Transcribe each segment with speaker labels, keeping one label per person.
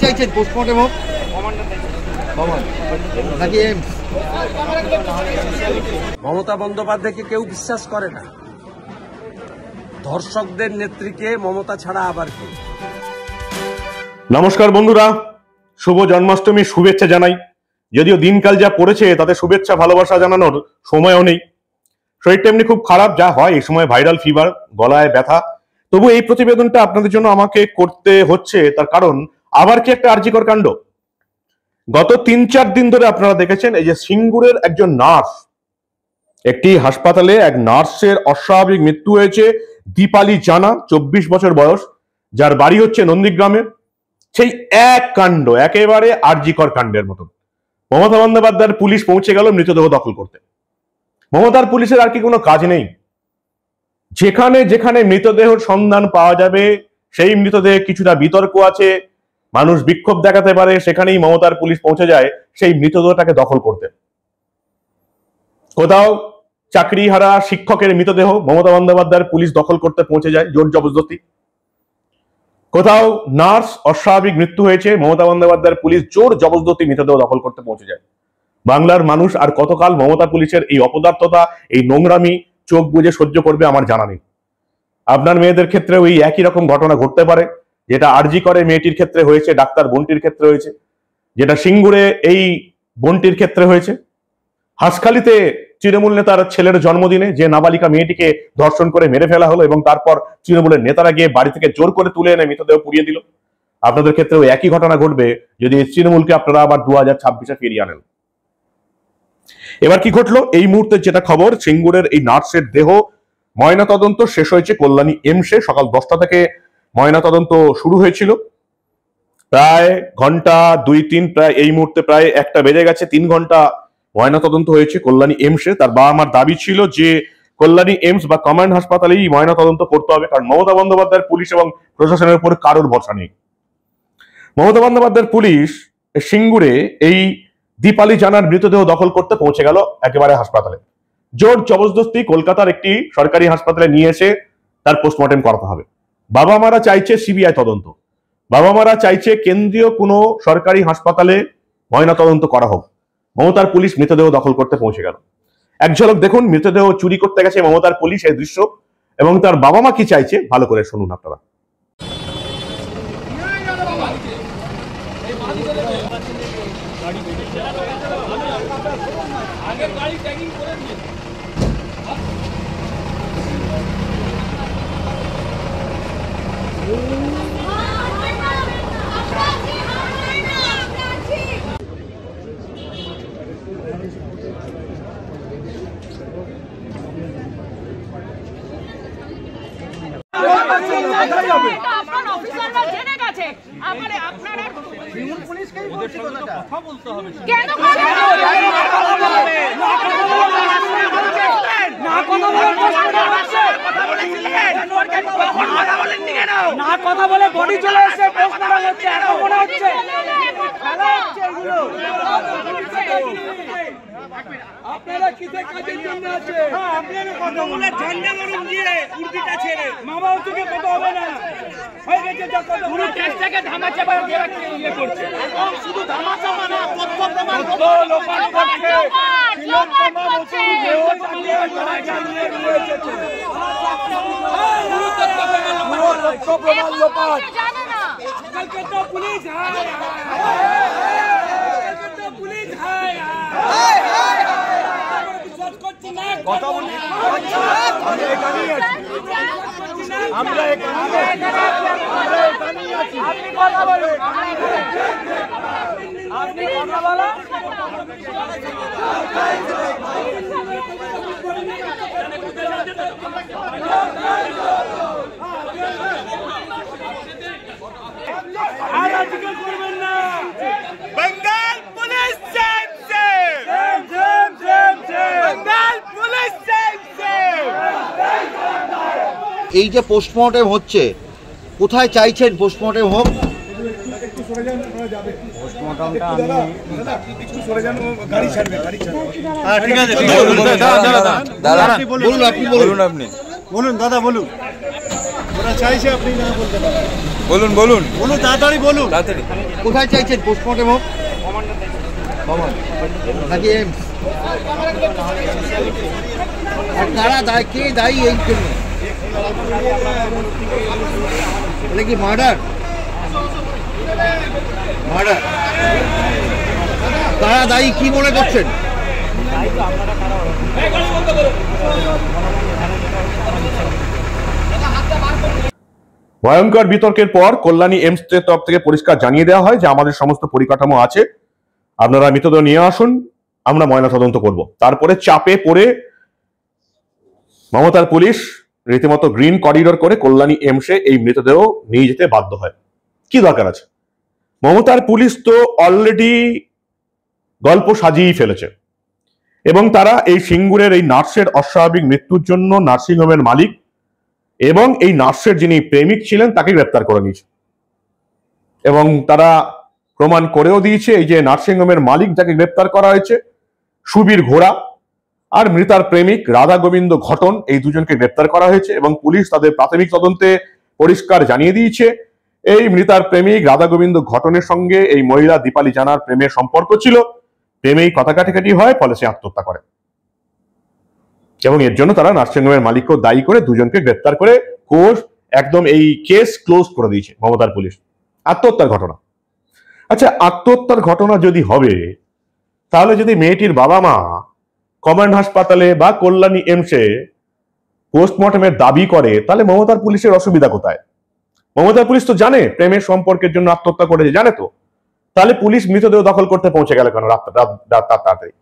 Speaker 1: চাইছেন পোস্টমর্টেম হোক নাকি এমস?
Speaker 2: মমতা বন্দ্যোপাধ্যায়কে কেউ বিশ্বাস করে না। ধর্ষকদের নেত্রীকে মমতা ছাড়া আবার কি?
Speaker 3: নমস্কার বন্ধুরা, শুভ জন্মাষ্টমীর শুভেচ্ছা জানাই। যদিও দিনকাল যা পড়েছে তাতে শুভেচ্ছা ভালোবাসা জানানোর সময়ও নেই। শরীরটা এমনি খুব খারাপ, যা হয় এই সময় ভাইরাল ফিভার, গলায় ব্যথা। তবু এই প্রতিবেদনটা আপনাদের জন্য আমাকে করতে হচ্ছে, তার কারণ আবার কি একটা আরজিকর কাণ্ড। গত 3-4 দিন ধরে আপনারা দেখেছেন এই যে সিঙ্গুরের একজন নার্স, একটি হাসপাতালে এক নার্সের অস্বাভাবিক মৃত্যু হয়েছে। দীপালি জানা, 24 বছর বয়স, যার বাড়ি হচ্ছে নন্দীগ্রামে। সেই এক কাণ্ড, একেবারে আরজিকর কাণ্ডের মতো। মমতা বন্দ্যোপাধ্যায়ের পুলিশ পৌঁছে গেল মৃতদেহ দখল করতে। মমতার পুলিশের আর কি কোনো কাজ নেই? যেখানে যেখানে মৃতদেহের সন্ধান পাওয়া যাবে, সেই মৃতদেহে কিছুটা বিতর্ক আছে, মানুষ বিক্ষোভ দেখাতে পারে, সেখানেই মমতার পুলিশ পৌঁছে যায় সেই মৃতদেহটাকে দখল করতে। কোথাও চাকরিহারা শিক্ষকের মৃতদেহ মমতা বন্দ্যোপাধ্যায়ের পুলিশ দখল করতে পৌঁছে যায় জোর জবরদস্তি। কোথাও নার্স অস্বাভাবিক মৃত্যু হয়েছে, মমতা বন্দ্যোপাধ্যায়ের পুলিশ জোর জবরদস্তি মৃতদেহ দখল করতে পৌঁছে যায়। বাংলার মানুষ আর কতকাল মমতা পুলিশের এই অপদার্থতা, এই নোংরামি চোখ বুজে সহ্য করবে আমার জানা নেই। আপনার মেয়েদের ক্ষেত্রেও এই একই রকম ঘটনা ঘটতে পারে, যেটা আরজি করে মেয়েটির ক্ষেত্রে হয়েছে, ডাক্তার বোনটির ক্ষেত্রে হয়েছে, যেটা সিঙ্গুরে এই বোনটির ক্ষেত্রে হয়েছে। হাঁসখালিতে তৃণমূল নেতার ছেলের জন্মদিনে যে নাবালিকা মেয়েটিকে ধর্ষণ করে মেরে ফেলা হলো এবং তারপর তৃণমূলের নেতারা গিয়ে বাড়ি থেকে জোর করে তুলে এনে মৃতদেহ পুড়িয়ে দিল। আপনাদের ক্ষেত্রেও একই ঘটনা ঘটবে যদি তৃণমূলকে আপনারা আবার 2026-এ ফিরিয়ে আনেন। এবার কি ঘটলো এই মুহূর্তে যেটা খবর, সিঙ্গুরের এই নার্সের দেহ ময়নাতদন্ত শেষ হয়েছে কল্যাণী এমসে। সকাল 10টা থেকে ময়নাতদন্ত শুরু হয়েছিল। প্রায় ঘন্টা 2-3, প্রায় এই মুহূর্তে প্রায় 1টা বেজে গেছে, 3 ঘন্টা ময়নাতদন্ত হয়েছে কল্যাণী এমসে। তার বাবা মার দাবি ছিল যে কল্যাণী এমস বা কমান্ড হাসপাতালেই ময়নাতদন্ত করতে হবে, কারণ মমতা বন্দ্যোপাধ্যায়ের পুলিশ এবং প্রশাসনের উপর কারোর ভরসা নেই। মমতা বন্দ্যোপাধ্যায়ের পুলিশ সিঙ্গুরে এই দীপালি জানার মৃতদেহ দখল করতে পৌঁছে গেল একেবারে হাসপাতালে। জোর জবরদস্তি কলকাতার একটি সরকারি হাসপাতালে নিয়ে এসে তার পোস্টমর্টেম করাতে হবে। বাবা মারা চাইছে সিবিআই তদন্ত, বাবা মারা চাইছে কেন্দ্রীয় কোনো সরকারি হাসপাতালে ময়নাতদন্ত করা হোক। মমতার পুলিশ মৃতদেহ দখল করতে পৌঁছে গেল। এক ঝলক দেখুন, মৃতদেহ চুরি করতে গেছে মমতার পুলিশ, এই দৃশ্য, এবং তার বাবা মা কি চাইছে ভালো করে শুনুন আপনারা।
Speaker 4: কথা বলে বডি চলে এসে মনে হচ্ছে আপনারা কিসের কাজের জন্য আছে? আপনারা কথা বলে ঝান্ডা গরম দিয়ে উর্দিটা ছেড়ে মামা থেকে কথা হবে না, হয়ে গেছে যা কথা পুরো দেশটাকে ধামাচাপা দিয়ে ইয়ে করছে। এবং শুধু ধামাচাপা না, তথ্য প্রমাণ লোপাট করছে, শিলন প্রমাণ ওষুধ দেহ চালিয়ে চালিয়ে রয়েছে। পুরো তথ্য প্রমাণ লোপাট। কলকাতা পুলিশ হায় কলকাতা পুলিশ হায় কথা বলি আমরা আপনি কথা বলুন, আপনি কথা বলা আর আজকে করবেন না। Bengal police same same same same same Bengal police same same.
Speaker 1: এই যে পোস্টমর্টেম হচ্ছে, কোথায় চাইছেন পোস্টমর্টেম হোক?
Speaker 5: ঠিক আছে, বলুন আপনি। বলুন দাদা বলুন, ওরা চাইছে আপনি না বলতে পারেন।
Speaker 6: বলুন বলুন
Speaker 5: বলুন তাড়াতাড়ি বলুন।
Speaker 6: তাড়াতাড়ি।
Speaker 1: কোথায় চাইছেন পোস্টমর্টেম হোক নাকি এমস? আর কারা দায়, কে দায়ী এই জন্য? এটা কি মার্ডার? মার্ডার কারা দায়ী কি মনে করছেন?
Speaker 3: ভয়ঙ্কর বিতর্কের পর কল্যাণী এমস এর তরফ থেকে পরিষ্কার জানিয়ে দেওয়া হয় যে আমাদের সমস্ত পরিকাঠামো আছে, আপনারা মৃতদেহ নিয়ে আসুন, আমরা ময়নাতদন্ত করব। তারপরে চাপে পড়ে মমতার পুলিশ রীতিমতো গ্রিন করিডোর করে কল্যাণী এমসে এই মৃতদেহ নিয়ে যেতে বাধ্য হয়। কি দরকার আছে? মমতার পুলিশ তো অলরেডি গল্প সাজিয়েই ফেলেছে এবং তারা এই সিঙ্গুরের এই নার্সের অস্বাভাবিক মৃত্যুর জন্য নার্সিংহোমের মালিক এবং এই নার্সের যিনি প্রেমিক ছিলেন তাকে গ্রেপ্তার করে নিয়েছে এবং তারা প্রমাণ করেও দিয়েছে এই যে নার্সিংহোমের মালিক যাকে গ্রেপ্তার করা হয়েছে সুবীর ঘোড়া আর মৃতার প্রেমিক রাধা গোবিন্দ ঘটন, এই দুজনকে গ্রেপ্তার করা হয়েছে এবং পুলিশ তাদের প্রাথমিক তদন্তে পরিষ্কার জানিয়ে দিয়েছে এই মৃতার প্রেমিক রাধা গোবিন্দ ঘটনের সঙ্গে এই মহিলা দীপালি জানার প্রেমের সম্পর্ক ছিল, প্রেমেই কথা কাটাকাটি হয়, ফলে সে আত্মহত্যা করে এবং এর জন্য তারা নার্সিংহোমের মালিককে দায়ী করে দুজনকে গ্রেপ্তার করে কোর্ট একদম এই কেস ক্লোজ করে দিয়েছে মমতার পুলিশ। আত্মহত্যার ঘটনা। আচ্ছা, আত্মহত্যার ঘটনা যদি হবে তাহলে যদি মেয়েটির বাবা মা কমান্ড হাসপাতালে বা কল্যাণী এমসে পোস্টমর্টমের দাবি করে তাহলে মমতার পুলিশের অসুবিধা কোথায়? মমতার পুলিশ তো জানে প্রেমের সম্পর্কের জন্য আত্মহত্যা করেছে, জানে তো, তাহলে পুলিশ মৃতদেহ দখল করতে পৌঁছে গেল কেন তাড়াতাড়ি?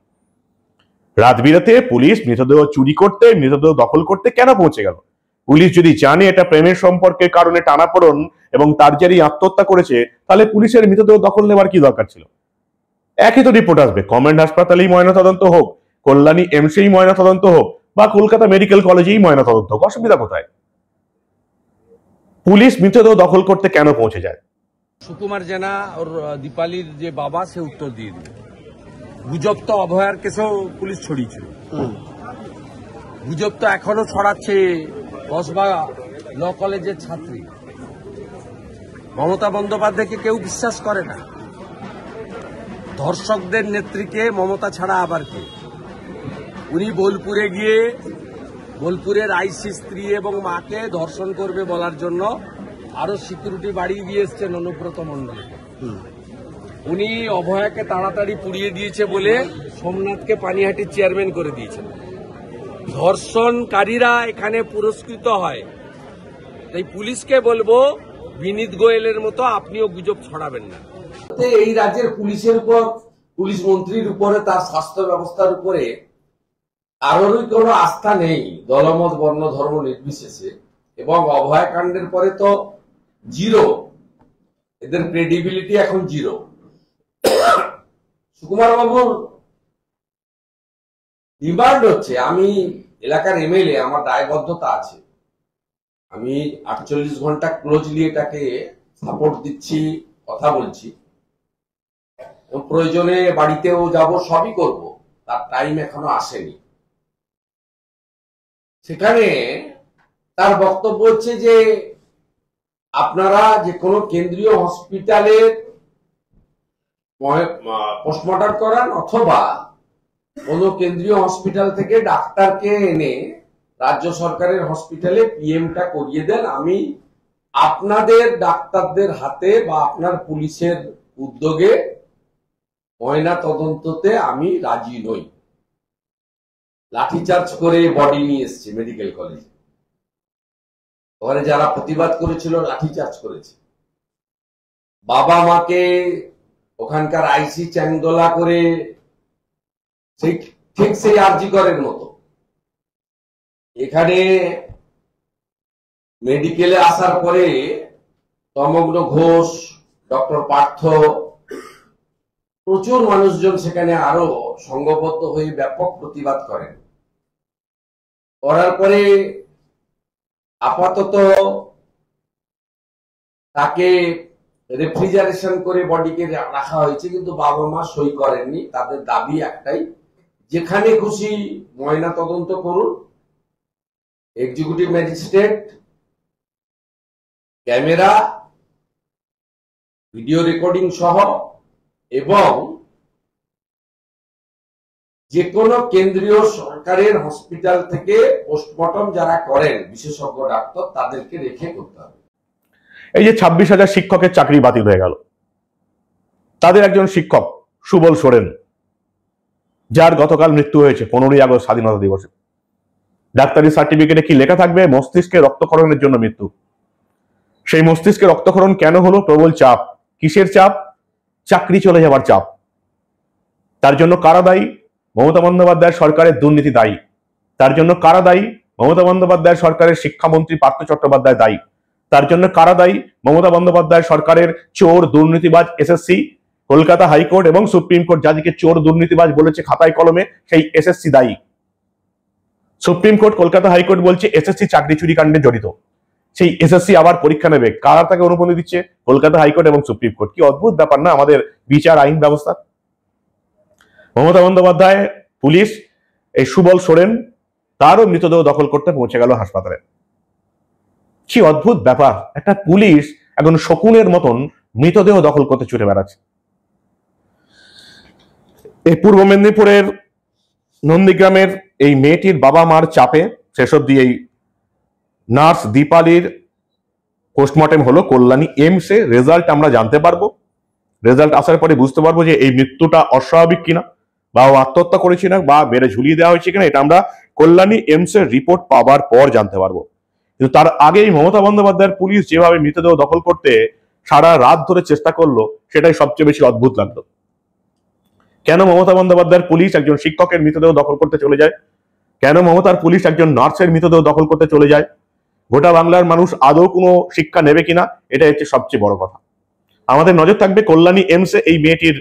Speaker 3: রাত বিরাতে পুলিশ মৃতদেহ চুরি করতে, মৃতদেহ দখল করতে কেন পৌঁছে গেল? পুলিশ যদি জানে এটা প্রেমের সম্পর্কের কারণে টানাপোড়েন এবং তার জেরেই আত্মহত্যা করেছে, তাহলে পুলিশের মৃতদেহ দখল নেওয়ার কি দরকার ছিল? একই তো রিপোর্ট আসবে, কমান্ড হাসপাতালেই ময়নাতদন্ত হোক, কল্যাণী এমসেই ময়নাতদন্ত হোক বা কলকাতা মেডিকেল কলেজেই ময়নাতদন্ত হোক, অসুবিধা কোথায়? পুলিশ মৃতদেহ দখল করতে কেন পৌঁছে যায়?
Speaker 2: সুকুমার জেনা ওর দীপালির যে বাবা সে উত্তর দিয়ে দিল। গুজব তো অভয়ার কেসেও পুলিশ ছড়িয়েছিল, গুজব তো এখনো ছড়াচ্ছে কসবা ল কলেজের ছাত্রী। মমতা বন্দ্যোপাধ্যায়কে কেউ বিশ্বাস করে না। ধর্ষকদের নেত্রীকে মমতা ছাড়া আবার কে? উনি বোলপুরে গিয়ে বোলপুরের আইসি স্ত্রী এবং মাকে ধর্ষণ করবে বলার জন্য আরো সিকিউরিটি বাড়িয়ে দিয়ে এসছেন অনুব্রত মণ্ডলকে। উনি অভয়াকে তাড়াতাড়ি পুড়িয়ে দিয়েছে বলে সোমনাথকে পানিহাটির চেয়ারম্যান করে দিয়েছেন। ধর্ষণকারীরা এখানে পুরস্কৃত হয়। তাই পুলিশকে বলবো বিনীত গোয়েলের মতো আপনিও গুজব ছড়াবেন না।
Speaker 7: এই রাজ্যের পুলিশের উপর, পুলিশ মন্ত্রীর উপরে, তার স্বাস্থ্য ব্যবস্থার উপরে কারোরই কোনো আস্থা নেই, দলমত বর্ণ ধর্ম নির্বিশেষে। এবং অভয়াকাণ্ডের পরে তো জিরো, এদের ক্রেডিবিলিটি এখন জিরো। সুকুমার বাবুর ডিমান্ড হচ্ছে, আমি এলাকার এমএলএ, আমার দায়বদ্ধতা আছে, আমি 48 ঘন্টা ক্লোজলি এটাকে সাপোর্ট দিচ্ছি, কথা বলছি, প্রয়োজনে বাড়িতেও যাব, সবই করব, তার টাইম এখনো আসেনি। সেখানে তার বক্তব্য হচ্ছে যে আপনারা যে কোনো কেন্দ্রীয় হসপিটালে পোস্টমর্টম করান অথবা কোনো কেন্দ্রীয় হসপিটাল থেকে ডাক্তারকে এনে রাজ্য সরকারের হসপিটালে পিএমটা করিয়ে দেন, আমি আপনাদের ডাক্তারদের হাতে বা আপনার পুলিশের উদ্যোগে ময়না তদন্ততে আমি রাজি নই। লাঠিচার্জ করে বডি নিয়ে এসছে মেডিকেল কলেজে, ওখানে যারা প্রতিবাদ করেছিল লাঠিচার্জ করেছে, বাবা মাকে ওখানকার আইসি চ্যাংদোলা করে, ঠিক সেই আরজি করের মতো। এখানে মেডিকেলে আসার পরে তমগ্ন ঘোষ, ডক্টর পার্থ, প্রচুর মানুষজন সেখানে আরো সংঘবদ্ধ হয়ে ব্যাপক প্রতিবাদ করেন। করার পরে আপাতত তাকে রেফ্রিজারেশন করে বডিকে রাখা হয়েছে, কিন্তু বাবা মা সই করেননি। তাদের দাবি একটাই, যেখানে খুশি ময়না তদন্ত করুন, executive magistrate, camera, video recording সহ এবং যে কোনো কেন্দ্রীয় সরকারের হসপিটাল থেকে পোস্টমর্টম যারা করেন বিশেষজ্ঞ ডাক্তার, তাদেরকে রেখে করতে হবে।
Speaker 3: এই যে 26,000 শিক্ষকের চাকরি বাতিল হয়ে গেল, তাদের একজন শিক্ষক সুবল সোরেন, যার গতকাল মৃত্যু হয়েছে 15ই আগস্ট স্বাধীনতা দিবসে। ডাক্তারি সার্টিফিকেটে কি লেখা থাকবে? মস্তিষ্কে রক্তক্ষরণের জন্য মৃত্যু। সেই মস্তিষ্কে রক্তক্ষরণ কেন হলো? প্রবল চাপ। কিসের চাপ? চাকরি চলে যাবার চাপ। তার জন্য কারা দায়ী? মমতা বন্দ্যোপাধ্যায়ের সরকারের দুর্নীতি দায়ী। তার জন্য কারা দায়ী? মমতা বন্দ্যোপাধ্যায়ের সরকারের শিক্ষামন্ত্রী পার্থ চট্টোপাধ্যায় দায়ী। তার জন্য কারা দায়ী? মমতা বন্দ্যোপাধ্যায়ের সরকারের চোর দুর্নীতিবাজ এসএসসি, কলকাতা হাইকোর্ট এবং সুপ্রিম কোর্ট যাদেরকে চোর দুর্নীতিবাজ বলেছে খাতায় কলমে, সেই এসএসসি দায়ী। সুপ্রিম কোর্ট, কলকাতা হাইকোর্ট বলছে এসএসসি চাকরি চুরি কাণ্ডে জড়িত। সেই এসএসসি আবার পরীক্ষা নেবে, কারা তাকে অনুমতি দিচ্ছে? কলকাতা হাইকোর্ট এবং সুপ্রিম কোর্ট। কি অদ্ভুত ব্যাপার না আমাদের বিচার আইন ব্যবস্থা। মমতা বন্দ্যোপাধ্যায়, পুলিশ এই সুবল সোরেন, তারও মৃতদেহ দখল করতে পৌঁছে গেল হাসপাতালে। কি অদ্ভুত ব্যাপার, একটা পুলিশ এখন শকুনের মতন মৃতদেহ দখল করতে ছুটে বেড়াচ্ছে। এই পূর্ব মেদিনীপুরের নন্দীগ্রামের এই মেয়েটির বাবা মার চাপে শেষ অব্দি এই নার্স দীপালির পোস্টমর্টেম হলো কল্যাণী এমসে। রেজাল্ট আমরা জানতে পারবো, রেজাল্ট আসার পরে বুঝতে পারবো যে এই মৃত্যুটা অস্বাভাবিক কিনা, বা ও আত্মহত্যা করেছে না, বা বেড়ে ঝুলিয়ে দেওয়া হয়েছে কিনা, এটা আমরা কল্যাণী এমসের রিপোর্ট পাওয়ার পর জানতে পারবো। কিন্তু তার আগেই মমতা বন্দ্যোপাধ্যায়ের পুলিশ যেভাবে মৃতদেহ দখল করতে সারা রাত ধরে চেষ্টা করলো, সেটাই সবচেয়ে বেশি অদ্ভুত লাগলো। কেন মমতা বন্দ্যোপাধ্যায়ের পুলিশ একজন শিক্ষকের মৃতদেহ দখল করতে চলে যায়? কেন মমতার পুলিশ একজন নার্সের মৃতদেহ দখল করতে চলে যায়? গোটা বাংলার মানুষ আদৌ কোনো শিক্ষা নেবে কিনা, এটা হচ্ছে সবচেয়ে বড় কথা। আমাদের নজর থাকবে কল্যাণী এমসে এই মেয়েটির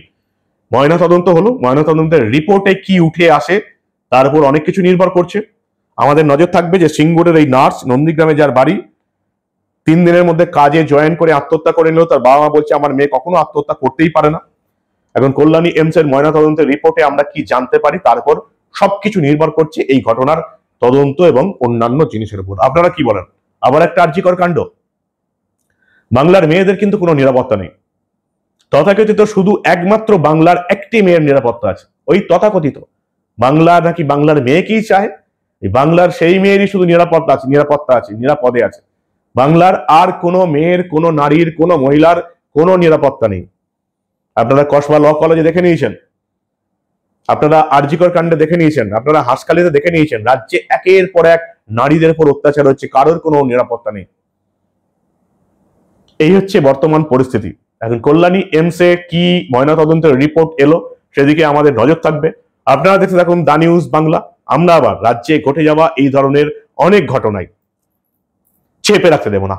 Speaker 3: ময়নাতদন্ত হলো, ময়নাতদন্তের রিপোর্টে কি উঠে আসে তার উপর অনেক কিছু নির্ভর করছে। আমাদের নজর থাকবে যে সিঙ্গুরের এই নার্স, নন্দীগ্রামে যার বাড়ি, 3 দিনের মধ্যে কাজে জয়েন করে আত্মহত্যা করে নিল। তার বাবা মা বলছে আমার মেয়ে কখনো আত্মহত্যা করতেই পারে না। এখন কল্যাণী এমস এর ময়নাতদন্তের রিপোর্টে আমরা কি জানতে পারি, তার উপর সবকিছু নির্ভর করছে এই ঘটনার তদন্ত এবং অন্যান্য জিনিসের উপর। আপনারা কি বলেন? আবার একটা আর্জিকর কাণ্ড। বাংলার মেয়েদের কিন্তু কোনো নিরাপত্তা নেই। তথাকথিত শুধু একমাত্র বাংলার একটি মেয়ের নিরাপত্তা আছে। ওই তথাকথিত বাংলা নাকি বাংলার মেয়েকেই চায়, বাংলার সেই মেয়েরই শুধু নিরাপত্তা আছে, নিরাপদে আছে। বাংলার আর কোনো মেয়ের, কোনো নারীর, কোনো মহিলার কোনো নিরাপত্তা নেই। আপনারা কসবা ল কলেজে দেখে নিয়েছেন, আপনারা আরজিকর কাণ্ডে দেখে নিয়েছেন, আপনারা হাসখালিতে দেখে নিয়েছেন। রাজ্যে একের পর এক নারীদের উপর অত্যাচার হচ্ছে, কারোর কোনো নিরাপত্তা নেই। এই হচ্ছে বর্তমান পরিস্থিতি। এখন কল্যাণী এমসে কি ময়নাতদন্তের রিপোর্ট এলো, সেদিকে আমাদের নজর থাকবে। আপনারা দেখতে থাকুন দা নিউজ বাংলা। আমরা আবার রাজ্যে ঘটে যাওয়া এই ধরনের অনেক ঘটনায় চেপে রাখতে দেব না।